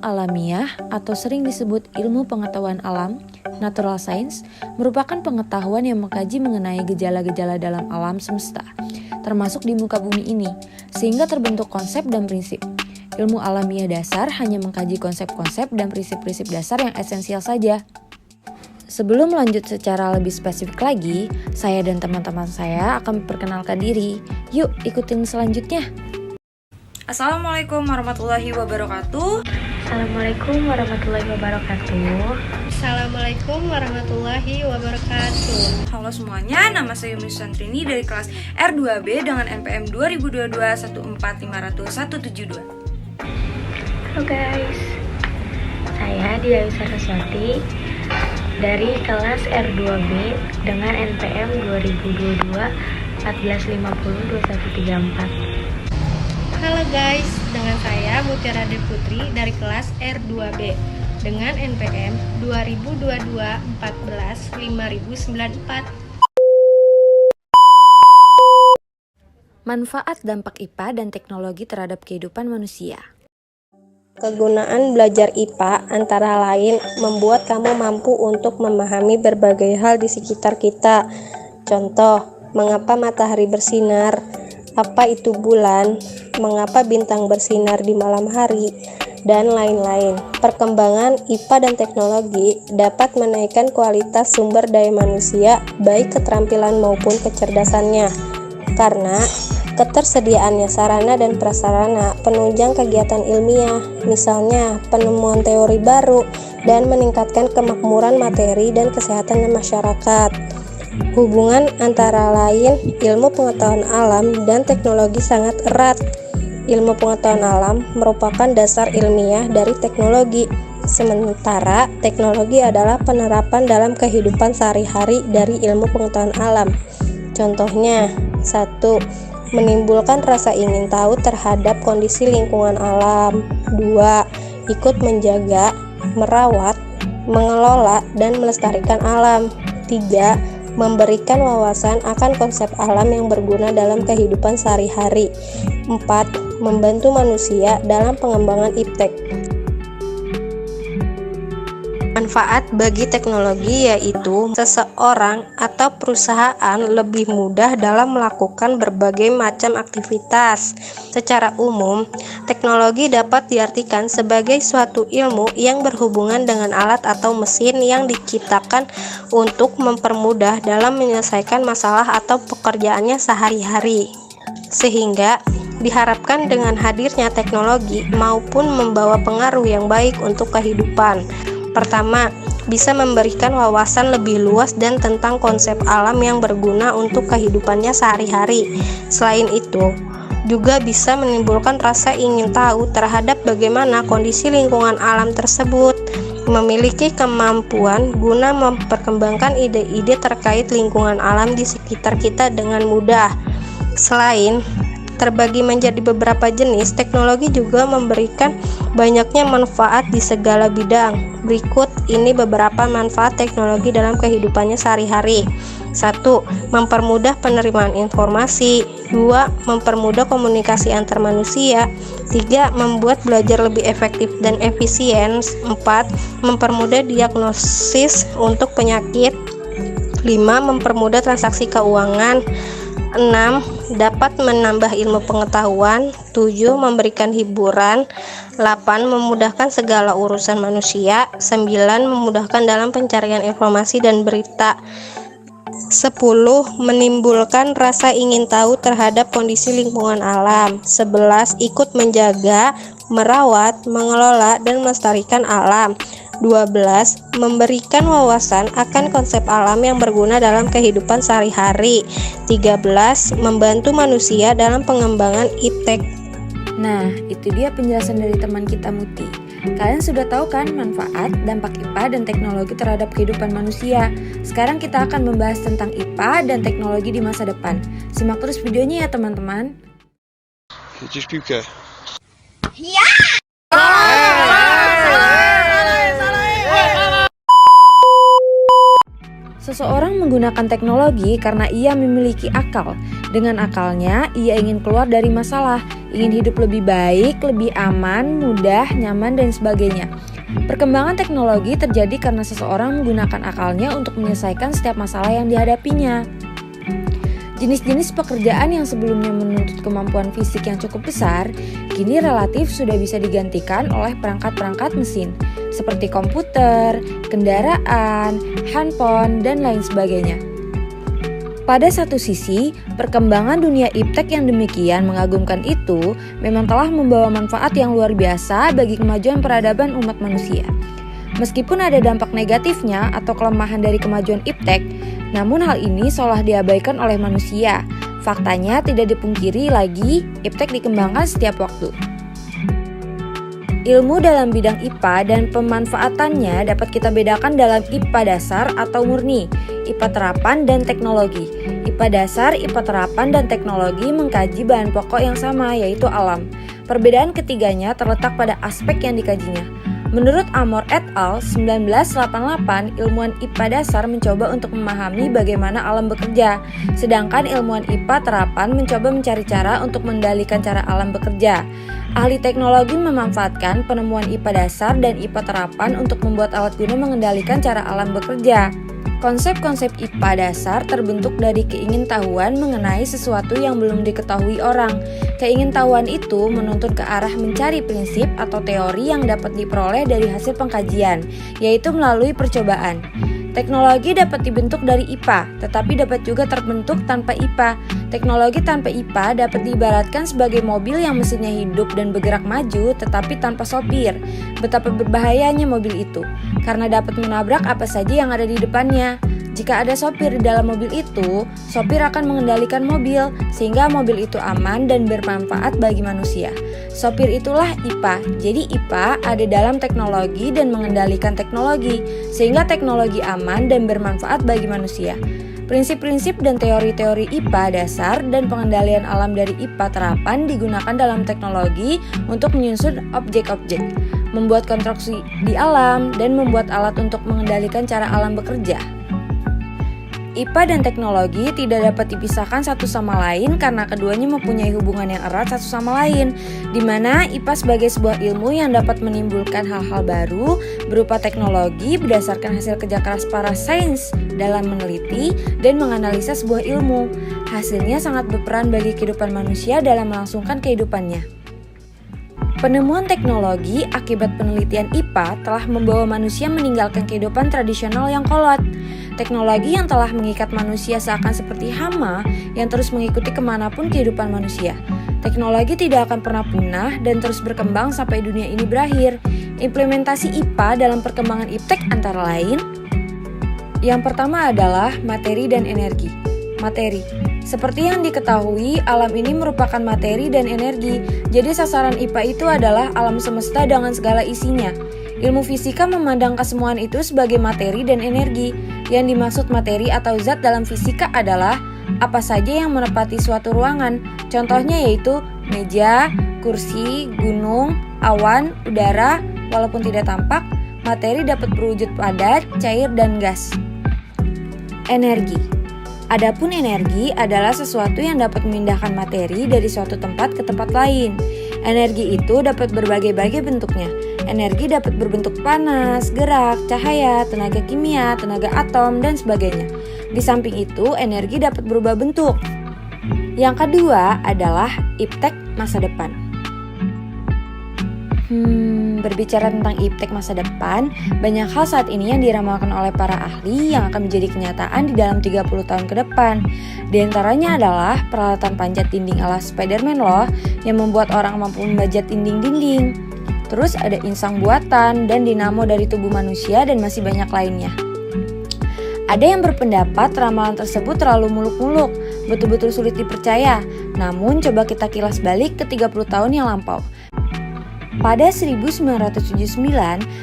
Ilmu alamiah atau sering disebut ilmu pengetahuan alam, natural science, merupakan pengetahuan yang mengkaji mengenai gejala-gejala dalam alam semesta, termasuk di muka bumi ini, sehingga terbentuk konsep dan prinsip. Ilmu alamiah dasar hanya mengkaji konsep-konsep dan prinsip-prinsip dasar yang esensial saja. Sebelum lanjut secara lebih spesifik lagi, saya dan teman-teman saya akan memperkenalkan diri. Yuk, ikutin selanjutnya. Assalamualaikum warahmatullahi wabarakatuh. Assalamualaikum warahmatullahi wabarakatuh. Assalamualaikum warahmatullahi wabarakatuh. Halo semuanya, nama saya Yumi Santrini dari kelas R2B dengan NPM 2022-1450172. Halo guys, saya Dia Saraswati dari kelas R2B dengan NPM 2022-14502134. Halo guys, dengan saya Mutiara Putri dari kelas R2B dengan NPM 2022-145094. Manfaat dampak IPA dan teknologi terhadap kehidupan manusia. Kegunaan belajar IPA antara lain membuat kamu mampu untuk memahami berbagai hal di sekitar kita. Contoh, mengapa matahari bersinar, apa itu bulan, mengapa bintang bersinar di malam hari, dan lain-lain. Perkembangan IPA dan teknologi dapat menaikkan kualitas sumber daya manusia, baik keterampilan maupun kecerdasannya, karena ketersediaannya sarana dan prasarana penunjang kegiatan ilmiah, misalnya penemuan teori baru, dan meningkatkan kemakmuran materi dan kesehatan masyarakat. Hubungan antara lain ilmu pengetahuan alam dan teknologi sangat erat. Ilmu pengetahuan alam merupakan dasar ilmiah dari teknologi, sementara teknologi adalah penerapan dalam kehidupan sehari-hari dari ilmu pengetahuan alam. Contohnya, 1. Menimbulkan rasa ingin tahu terhadap kondisi lingkungan alam. 2. Ikut menjaga, merawat, mengelola, dan melestarikan alam. 3. Memberikan wawasan akan konsep alam yang berguna dalam kehidupan sehari-hari. 4. Membantu manusia dalam pengembangan iptek. Manfaat bagi teknologi yaitu seseorang atau perusahaan lebih mudah dalam melakukan berbagai macam aktivitas. Secara umum, teknologi dapat diartikan sebagai suatu ilmu yang berhubungan dengan alat atau mesin yang diciptakan untuk mempermudah dalam menyelesaikan masalah atau pekerjaannya sehari-hari. Sehingga diharapkan dengan hadirnya teknologi maupun membawa pengaruh yang baik untuk kehidupan. Pertama, bisa memberikan wawasan lebih luas dan tentang konsep alam yang berguna untuk kehidupannya sehari-hari. Selain itu, juga bisa menimbulkan rasa ingin tahu terhadap bagaimana kondisi lingkungan alam tersebut, memiliki kemampuan guna memperkembangkan ide-ide terkait lingkungan alam di sekitar kita dengan mudah. Selain terbagi menjadi beberapa jenis, teknologi juga memberikan banyaknya manfaat di segala bidang. Berikut ini beberapa manfaat teknologi dalam kehidupannya sehari-hari. 1. Mempermudah penerimaan informasi. 2. Mempermudah komunikasi antar manusia. 3. Membuat belajar lebih efektif dan efisien. 4. Mempermudah diagnosis untuk penyakit. 5. Mempermudah transaksi keuangan. 6. Dapat menambah ilmu pengetahuan. 7. Memberikan hiburan. 8. Memudahkan segala urusan manusia. 9. Memudahkan dalam pencarian informasi dan berita. 10. Menimbulkan rasa ingin tahu terhadap kondisi lingkungan alam. 11. Ikut menjaga, merawat, mengelola, dan melestarikan alam. 12. Memberikan wawasan akan konsep alam yang berguna dalam kehidupan sehari-hari. 13. Membantu manusia dalam pengembangan iptek. Nah, itu dia penjelasan dari teman kita Muti. Kalian sudah tahu kan manfaat, dampak IPA dan teknologi terhadap kehidupan manusia. Sekarang kita akan membahas tentang IPA dan teknologi di masa depan. Simak terus videonya ya teman-teman. Just piuka. Seseorang menggunakan teknologi karena ia memiliki akal. Dengan akalnya, ia ingin keluar dari masalah. ingin hidup lebih baik, lebih aman, mudah, nyaman, dan sebagainya. Perkembangan teknologi terjadi karena seseorang menggunakan akalnya untuk menyelesaikan setiap masalah yang dihadapinya. Jenis-jenis pekerjaan yang sebelumnya menuntut kemampuan fisik yang cukup besar, kini relatif sudah bisa digantikan oleh perangkat-perangkat mesin, seperti komputer, kendaraan, handphone, dan lain sebagainya. Pada satu sisi, perkembangan dunia iptek yang demikian mengagumkan itu memang telah membawa manfaat yang luar biasa bagi kemajuan peradaban umat manusia. Meskipun ada dampak negatifnya atau kelemahan dari kemajuan iptek, namun hal ini seolah diabaikan oleh manusia. Faktanya tidak dipungkiri lagi, iptek dikembangkan setiap waktu. Ilmu dalam bidang IPA dan pemanfaatannya dapat kita bedakan dalam IPA dasar atau murni, IPA terapan, dan teknologi. IPA dasar, IPA terapan, dan teknologi mengkaji bahan pokok yang sama, yaitu alam. Perbedaan ketiganya terletak pada aspek yang dikajinya. Menurut Amor et al. 1988, ilmuwan IPA dasar mencoba untuk memahami bagaimana alam bekerja, sedangkan ilmuwan IPA terapan mencoba mencari cara untuk mengendalikan cara alam bekerja. Ahli teknologi memanfaatkan penemuan IPA dasar dan IPA terapan untuk membuat alat guna mengendalikan cara alam bekerja. Konsep-konsep IPA dasar terbentuk dari keingintahuan mengenai sesuatu yang belum diketahui orang. Keingintahuan itu menuntun ke arah mencari prinsip atau teori yang dapat diperoleh dari hasil pengkajian, yaitu melalui percobaan. Teknologi dapat dibentuk dari IPA, tetapi dapat juga terbentuk tanpa IPA. Teknologi tanpa IPA dapat diibaratkan sebagai mobil yang mesinnya hidup dan bergerak maju, tetapi tanpa sopir. Betapa berbahayanya mobil itu, karena dapat menabrak apa saja yang ada di depannya. Jika ada sopir di dalam mobil itu, sopir akan mengendalikan mobil, sehingga mobil itu aman dan bermanfaat bagi manusia. Sopir itulah IPA, jadi IPA ada dalam teknologi dan mengendalikan teknologi, sehingga teknologi aman dan bermanfaat bagi manusia. Prinsip-prinsip dan teori-teori IPA dasar dan pengendalian alam dari IPA terapan digunakan dalam teknologi untuk menyusun objek-objek, membuat konstruksi di alam, dan membuat alat untuk mengendalikan cara alam bekerja. IPA dan teknologi tidak dapat dipisahkan satu sama lain karena keduanya mempunyai hubungan yang erat satu sama lain, di mana IPA sebagai sebuah ilmu yang dapat menimbulkan hal-hal baru berupa teknologi berdasarkan hasil kerja keras para sains dalam meneliti dan menganalisa sebuah ilmu. Hasilnya sangat berperan bagi kehidupan manusia dalam melangsungkan kehidupannya. Penemuan teknologi akibat penelitian IPA telah membawa manusia meninggalkan kehidupan tradisional yang kolot. Teknologi yang telah mengikat manusia seakan seperti hama yang terus mengikuti kemanapun kehidupan manusia. Teknologi tidak akan pernah punah dan terus berkembang sampai dunia ini berakhir. Implementasi IPA dalam perkembangan iptek antara lain: yang pertama adalah materi dan energi. Materi. Seperti yang diketahui, alam ini merupakan materi dan energi. Jadi sasaran IPA itu adalah alam semesta dengan segala isinya. Ilmu fisika memandang kesemuaan itu sebagai materi dan energi. Yang dimaksud materi atau zat dalam fisika adalah apa saja yang menepati suatu ruangan. Contohnya yaitu meja, kursi, gunung, awan, udara. Walaupun tidak tampak, materi dapat berwujud padat, cair, dan gas. Energi. Adapun energi adalah sesuatu yang dapat memindahkan materi dari suatu tempat ke tempat lain. Energi itu dapat berbagai-bagai bentuknya. Energi dapat berbentuk panas, gerak, cahaya, tenaga kimia, tenaga atom, dan sebagainya. Di samping itu, energi dapat berubah bentuk. Yang kedua adalah iptek masa depan. Berbicara tentang iptek masa depan, banyak hal saat ini yang diramalkan oleh para ahli yang akan menjadi kenyataan di dalam 30 tahun ke depan. Di antaranya adalah peralatan panjat dinding ala Spiderman loh, yang membuat orang mampu membajak dinding-dinding. Terus ada insang buatan dan dinamo dari tubuh manusia dan masih banyak lainnya. Ada yang berpendapat ramalan tersebut terlalu muluk-muluk, betul-betul sulit dipercaya. Namun coba kita kilas balik ke 30 tahun yang lampau. Pada 1979,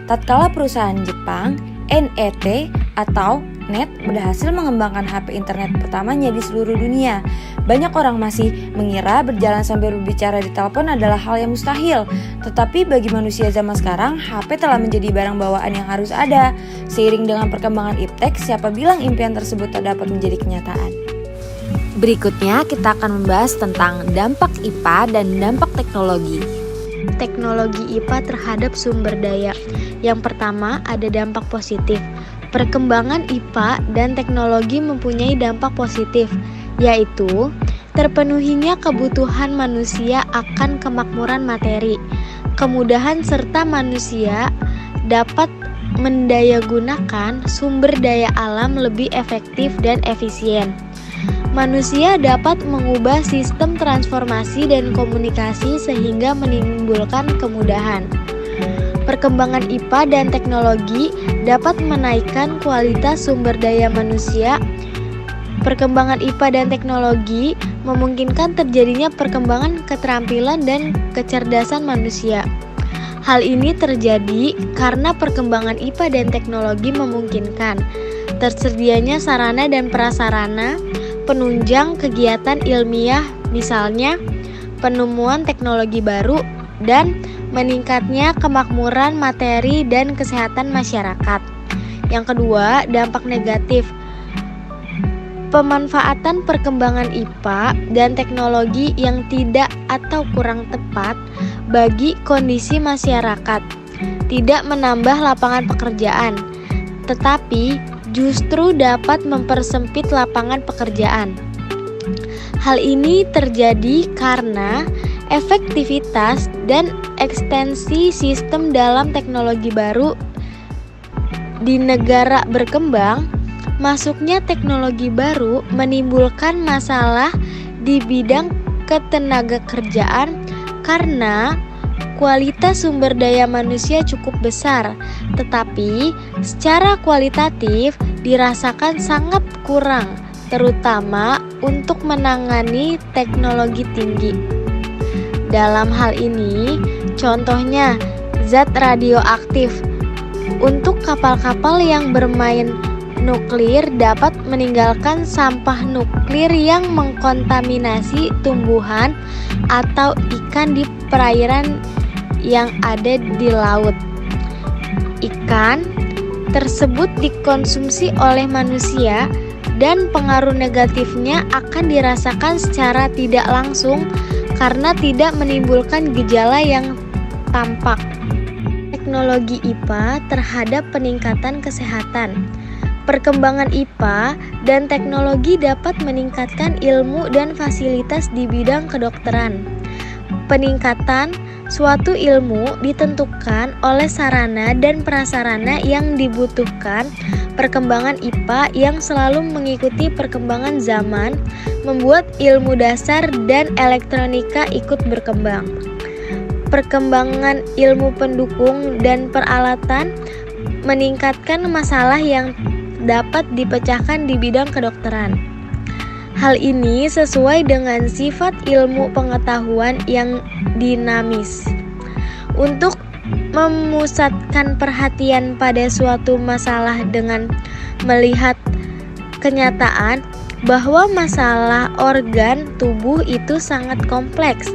tatkala perusahaan Jepang NET atau NET berhasil mengembangkan HP internet pertamanya di seluruh dunia. Banyak orang masih mengira berjalan sambil berbicara di telepon adalah hal yang mustahil. Tetapi bagi manusia zaman sekarang, HP telah menjadi barang bawaan yang harus ada. Seiring dengan perkembangan iptek, siapa bilang impian tersebut tak dapat menjadi kenyataan? Berikutnya kita akan membahas tentang dampak IPA dan dampak teknologi. Teknologi IPA terhadap sumber daya. Yang pertama ada dampak positif. Perkembangan IPA dan teknologi mempunyai dampak positif, yaitu terpenuhinya kebutuhan manusia akan kemakmuran materi, kemudahan serta manusia dapat mendayagunakan sumber daya alam lebih efektif dan efisien. Manusia dapat mengubah sistem transformasi dan komunikasi sehingga menimbulkan kemudahan. Perkembangan IPA dan teknologi dapat menaikkan kualitas sumber daya manusia. Perkembangan IPA dan teknologi memungkinkan terjadinya perkembangan keterampilan dan kecerdasan manusia. Hal ini terjadi karena perkembangan IPA dan teknologi memungkinkan tersedianya sarana dan prasarana penunjang kegiatan ilmiah, misalnya penemuan teknologi baru dan meningkatnya kemakmuran materi dan kesehatan masyarakat. Yang kedua, dampak negatif. Pemanfaatan perkembangan IPA dan teknologi yang tidak atau kurang tepat bagi kondisi masyarakat, tidak menambah lapangan pekerjaan, tetapi justru dapat mempersempit lapangan pekerjaan. Hal ini terjadi karena efektivitas dan ekstensi sistem dalam teknologi baru di negara berkembang. Masuknya teknologi baru menimbulkan masalah di bidang ketenaga kerjaan karena kualitas sumber daya manusia cukup besar, tetapi secara kualitatif dirasakan sangat kurang, terutama untuk menangani teknologi tinggi. Dalam hal ini, contohnya zat radioaktif. Untuk kapal-kapal yang bermain nuklir dapat meninggalkan sampah nuklir yang mengkontaminasi tumbuhan atau ikan di perairan yang ada di laut. Ikan tersebut dikonsumsi oleh manusia dan pengaruh negatifnya akan dirasakan secara tidak langsung karena tidak menimbulkan gejala yang tampak. Teknologi IPA terhadap peningkatan kesehatan. Perkembangan IPA dan teknologi dapat meningkatkan ilmu dan fasilitas di bidang kedokteran. Peningkatan suatu ilmu ditentukan oleh sarana dan prasarana yang dibutuhkan. Perkembangan IPA yang selalu mengikuti perkembangan zaman membuat ilmu dasar dan elektronika ikut berkembang. Perkembangan ilmu pendukung dan peralatan meningkatkan masalah yang dapat dipecahkan di bidang kedokteran. Hal ini sesuai dengan sifat ilmu pengetahuan yang dinamis. Untuk memusatkan perhatian pada suatu masalah dengan melihat kenyataan bahwa masalah organ tubuh itu sangat kompleks,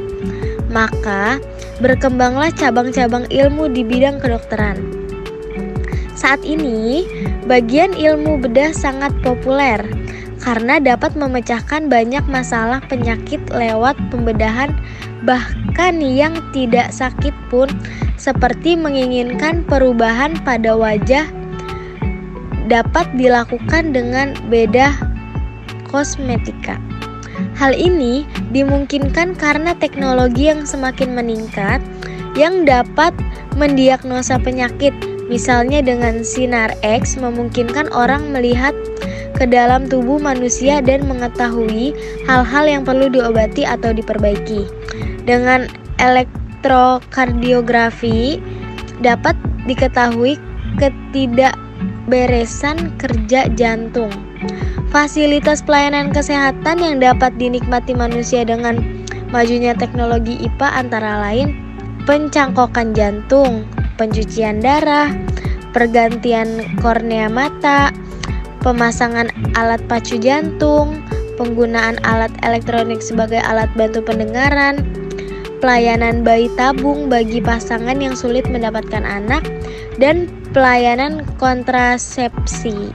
maka berkembanglah cabang-cabang ilmu di bidang kedokteran. Saat ini, bagian ilmu bedah sangat populer karena dapat memecahkan banyak masalah penyakit lewat pembedahan, bahkan yang tidak sakit pun seperti menginginkan perubahan pada wajah dapat dilakukan dengan bedah kosmetika. Hal ini dimungkinkan karena teknologi yang semakin meningkat yang dapat mendiagnosa penyakit. Misalnya dengan sinar X memungkinkan orang melihat ke dalam tubuh manusia dan mengetahui hal-hal yang perlu diobati atau diperbaiki. Dengan elektrokardiografi dapat diketahui ketidakberesan kerja jantung. Fasilitas pelayanan kesehatan yang dapat dinikmati manusia dengan majunya teknologi IPA antara lain pencangkokan jantung, pencucian darah, pergantian kornea mata, pemasangan alat pacu jantung, penggunaan alat elektronik sebagai alat bantu pendengaran, pelayanan bayi tabung bagi pasangan yang sulit mendapatkan anak, dan pelayanan kontrasepsi.